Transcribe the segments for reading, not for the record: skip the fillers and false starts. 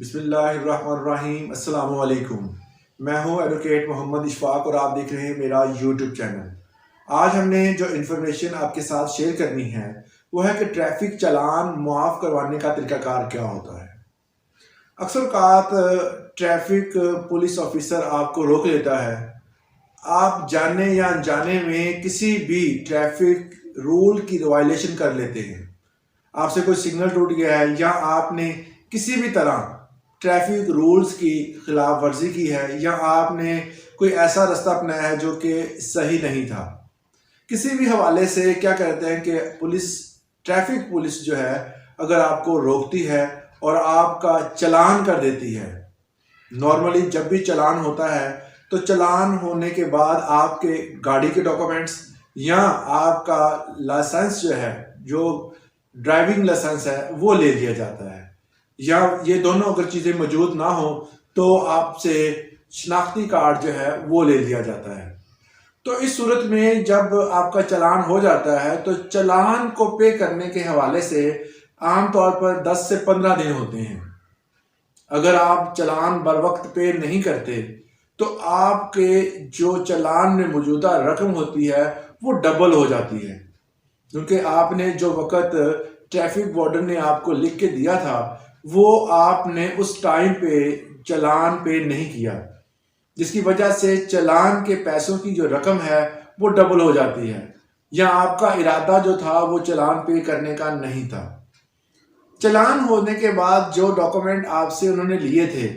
بسم اللہ الرحمن الرحیم۔ السلام علیکم۔ میں ہوں ایڈوکیٹ محمد اشفاق اور آپ دیکھ رہے ہیں میرا یوٹیوب چینل۔ آج ہم نے جو انفارمیشن آپ کے ساتھ شیئر کرنی ہے وہ ہے کہ ٹریفک چلان معاف کروانے کا طریقہ کار کیا ہوتا ہے۔ اکثر اوقات ٹریفک پولیس آفیسر آپ کو روک لیتا ہے، آپ جانے یا انجانے میں کسی بھی ٹریفک رول کی وائلیشن کر لیتے ہیں۔ آپ سے کوئی سگنل ٹوٹ گیا ہے یا آپ نے کسی بھی طرح ٹریفک رولز کی خلاف ورزی کی ہے یا آپ نے کوئی ایسا رستہ اپنایا ہے جو کہ صحیح نہیں تھا، کسی بھی حوالے سے کیا کرتے ہیں کہ ٹریفک پولیس جو ہے اگر آپ کو روکتی ہے اور آپ کا چلان کر دیتی ہے۔ نارملی جب بھی چلان ہوتا ہے تو چلان ہونے کے بعد آپ کے گاڑی کے ڈاکومنٹس یا آپ کا لائسنس جو ہے، جو ڈرائیونگ لائسنس ہے، وہ لے لیا جاتا ہے، یا یہ دونوں اگر چیزیں موجود نہ ہوں تو آپ سے شناختی کارڈ جو ہے وہ لے لیا جاتا ہے۔ تو اس صورت میں جب آپ کا چلان ہو جاتا ہے تو چلان کو پے کرنے کے حوالے سے عام طور پر 10 سے 15 دن ہوتے ہیں۔ اگر آپ چلان بر وقت پے نہیں کرتے تو آپ کے جو چلان میں موجودہ رقم ہوتی ہے وہ ڈبل ہو جاتی ہے، کیونکہ آپ نے جو وقت ٹریفک وارڈن نے آپ کو لکھ کے دیا تھا وہ آپ نے اس ٹائم پہ چلان پے نہیں کیا، جس کی وجہ سے چلان کے پیسوں کی جو رقم ہے وہ ڈبل ہو جاتی ہے، یا آپ کا ارادہ جو تھا وہ چلان پے کرنے کا نہیں تھا۔ چلان ہونے کے بعد جو ڈاکومنٹ آپ سے انہوں نے لیے تھے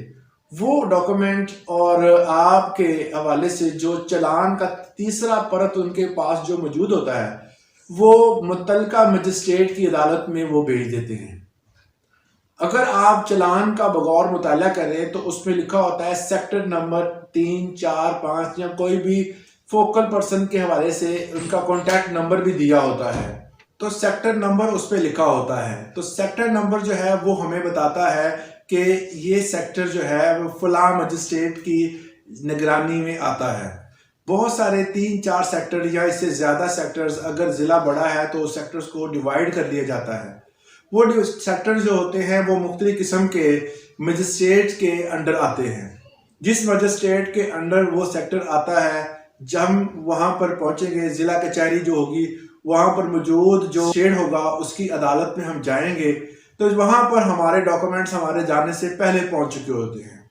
وہ ڈاکومنٹ اور آپ کے حوالے سے جو چلان کا تیسرا پرت ان کے پاس جو موجود ہوتا ہے وہ متعلقہ مجسٹریٹ کی عدالت میں وہ بھیج دیتے ہیں۔ اگر آپ چلان کا بغور مطالعہ کریں تو اس میں لکھا ہوتا ہے سیکٹر نمبر 3، 4، 5 یا کوئی بھی فوکل پرسن کے حوالے سے ان کا کانٹیکٹ نمبر بھی دیا ہوتا ہے، تو سیکٹر نمبر اس پہ لکھا ہوتا ہے۔ تو سیکٹر نمبر جو ہے وہ ہمیں بتاتا ہے کہ یہ سیکٹر جو ہے وہ فلاں مجسٹریٹ کی نگرانی میں آتا ہے۔ بہت سارے 3، 4 سیکٹر یا اس سے زیادہ سیکٹرز، اگر ضلع بڑا ہے تو سیکٹرز کو ڈیوائیڈ کر دیا جاتا ہے۔ وہ سیکٹر جو ہوتے ہیں وہ مختلف قسم کے مجسٹریٹ کے انڈر آتے ہیں۔ جس مجسٹریٹ کے انڈر وہ سیکٹر آتا ہے، جب ہم وہاں پر پہنچیں گے، ضلع کچہری جو ہوگی وہاں پر موجود جو شیڈ ہوگا اس کی عدالت میں ہم جائیں گے، تو وہاں پر ہمارے ڈاکومنٹس ہمارے جانے سے پہلے پہنچ چکے ہوتے ہیں،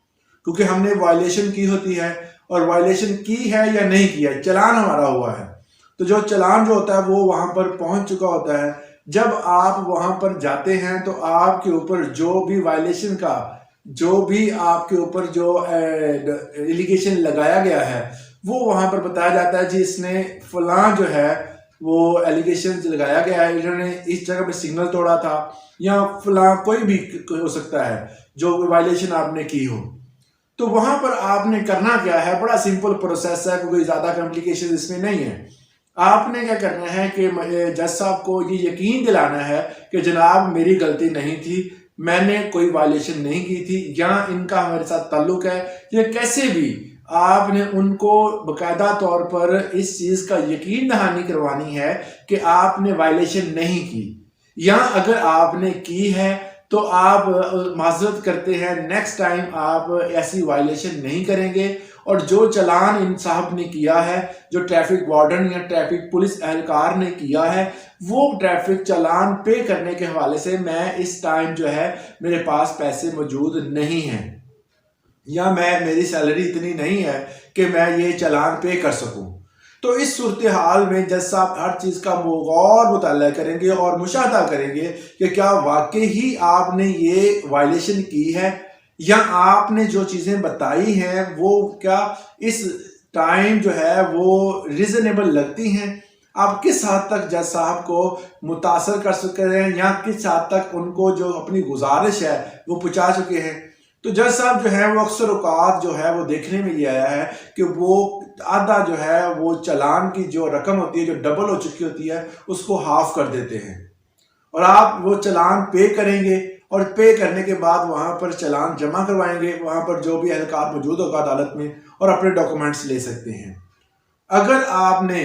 کیونکہ ہم نے وائلیشن کی ہوتی ہے، اور وائلیشن کی ہے یا نہیں کی ہے، چلان ہمارا ہوا ہے، تو جو چلان جو ہوتا ہے وہ وہاں پر پہنچ چکا ہوتا ہے۔ جب آپ وہاں پر جاتے ہیں تو آپ کے اوپر جو بھی وائلیشن کا جو بھی آپ کے اوپر جو ایلیگیشن لگایا گیا ہے وہ وہاں پر بتایا جاتا ہے، جی اس نے فلاں جو ہے وہ ایلیگیشن لگایا گیا ہے، انہوں نے اس جگہ پہ سگنل توڑا تھا، یا فلاں کوئی بھی ہو سکتا ہے جو وائلیشن آپ نے کی ہو۔ تو وہاں پر آپ نے کرنا کیا ہے، بڑا سمپل پروسیس ہے، کوئی زیادہ کمپلیکیشن اس میں نہیں ہے۔ آپ نے کیا کرنا ہے کہ جج صاحب کو یہ یقین دلانا ہے کہ جناب میری غلطی نہیں تھی، میں نے کوئی وائلیشن نہیں کی تھی، یا ان کا ہمارے ساتھ تعلق ہے، یا کیسے بھی آپ نے ان کو باقاعدہ طور پر اس چیز کا یقین دہانی کروانی ہے کہ آپ نے وائلیشن نہیں کی، یا اگر آپ نے کی ہے تو آپ معذرت کرتے ہیں، نیکسٹ ٹائم آپ ایسی وائلیشن نہیں کریں گے، اور جو چلان ان صاحب نے کیا ہے، جو ٹریفک وارڈن یا ٹریفک پولیس اہلکار نے کیا ہے، وہ ٹریفک چلان پے کرنے کے حوالے سے میں اس ٹائم جو ہے میرے پاس پیسے موجود نہیں ہیں، یا میری سیلری اتنی نہیں ہے کہ میں یہ چلان پے کر سکوں۔ تو اس صورتحال میں جج صاحب ہر چیز کا غور مطالعہ کریں گے اور مشاہدہ کریں گے کہ کیا واقعی ہی آپ نے یہ وائلیشن کی ہے، یا آپ نے جو چیزیں بتائی ہیں وہ کیا اس ٹائم جو ہے وہ ریزنیبل لگتی ہیں، آپ کس حد تک جج صاحب کو متاثر کر سکتے ہیں، یا کس حد تک ان کو جو اپنی گزارش ہے وہ پہنچا چکے ہیں۔ تو جج صاحب جو ہے وہ اکثر اوقات جو ہے وہ دیکھنے میں یہ آیا ہے کہ وہ آدھا جو ہے وہ چلان کی جو رقم ہوتی ہے جو ڈبل ہو چکی ہوتی ہے اس کو ہاف کر دیتے ہیں، اور آپ وہ چلان پے کریں گے، اور پے کرنے کے بعد وہاں پر چلان جمع کروائیں گے، وہاں پر جو بھی اہلکار موجود ہوگا عدالت میں، اور اپنے ڈاکومنٹس لے سکتے ہیں۔ اگر آپ نے